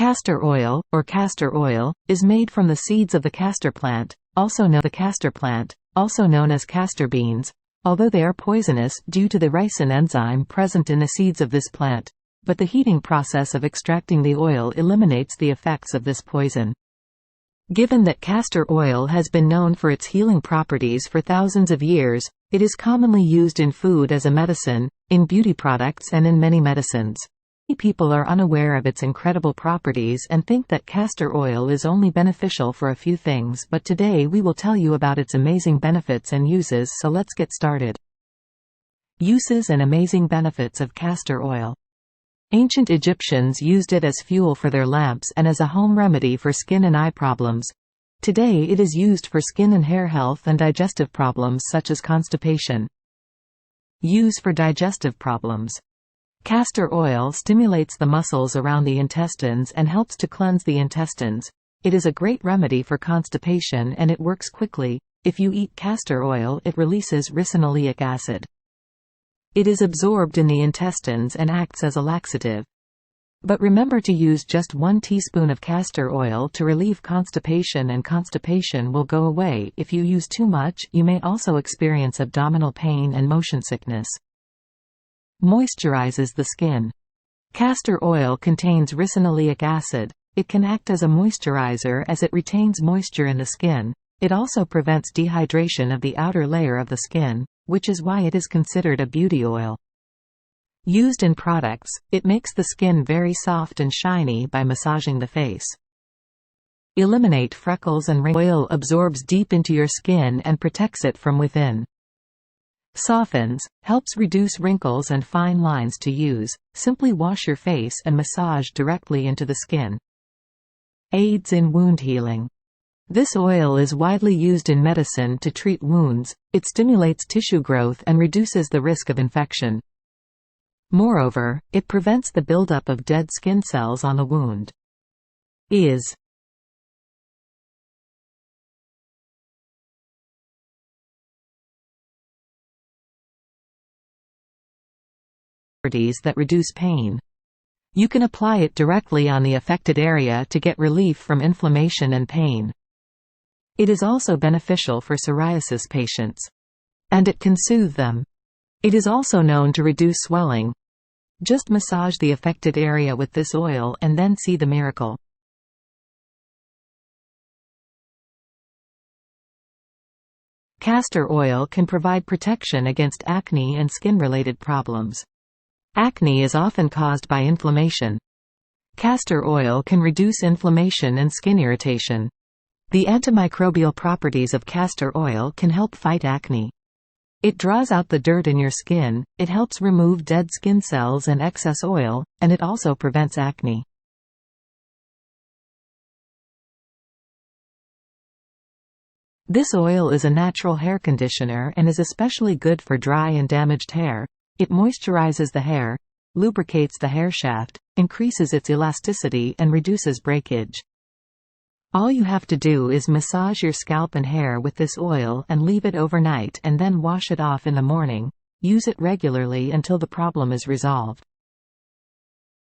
Castor oil, or castor oil, is made from the seeds of the castor plant, also known as castor beans, although they are poisonous due to the ricin enzyme present in the seeds of this plant, but the heating process of extracting the oil eliminates the effects of this poison. Given that castor oil has been known for its healing properties for thousands of years, it is commonly used in food as a medicine, in beauty products and in many medicines. Many people are unaware of its incredible properties and think that castor oil is only beneficial for a few things, but today we will tell you about its amazing benefits and uses, so let's get started. Uses and amazing benefits of castor oil. Ancient Egyptians used it as fuel for their lamps and as a home remedy for skin and eye problems. Today it is used for skin and hair health and digestive problems such as constipation. Use for digestive problems. Castor oil stimulates the muscles around the intestines and helps to cleanse the intestines. It is a great remedy for constipation and it works quickly. If you eat castor oil, it releases ricinoleic acid. It is absorbed in the intestines and acts as a laxative. But remember to use just 1 teaspoon of castor oil to relieve constipation, and constipation will go away. If you use too much, you may also experience abdominal pain and motion sickness. Moisturizes the skin. Castor oil contains ricinoleic acid. It can act as a moisturizer as it retains moisture in the skin. It also prevents dehydration of the outer layer of the skin, which is why it is considered a beauty oil. Used in products, it makes the skin very soft and shiny by massaging the face. Eliminate freckles and wrinkles. Oil absorbs deep into your skin and protects it from within. Softens, helps reduce wrinkles and fine lines. To use, simply wash your face and massage directly into the skin. Aids in wound healing. This oil is widely used in medicine to treat wounds. It stimulates tissue growth and reduces the risk of infection. Moreover, it prevents the buildup of dead skin cells on the wound. That reduce pain. You can apply it directly on the affected area to get relief from inflammation and pain. It is also beneficial for psoriasis patients, and it can soothe them. It is also known to reduce swelling. Just massage the affected area with this oil and then see the miracle. Castor oil can provide protection against acne and skin-related problems. Acne is often caused by inflammation. Castor oil can reduce inflammation and skin irritation. The antimicrobial properties of castor oil can help fight acne. It draws out the dirt in your skin, it helps remove dead skin cells and excess oil, and it also prevents acne. This oil is a natural hair conditioner and is especially good for dry and damaged hair. It moisturizes the hair, lubricates the hair shaft, increases its elasticity and reduces breakage. All you have to do is massage your scalp and hair with this oil and leave it overnight and then wash it off in the morning. Use it regularly until the problem is resolved.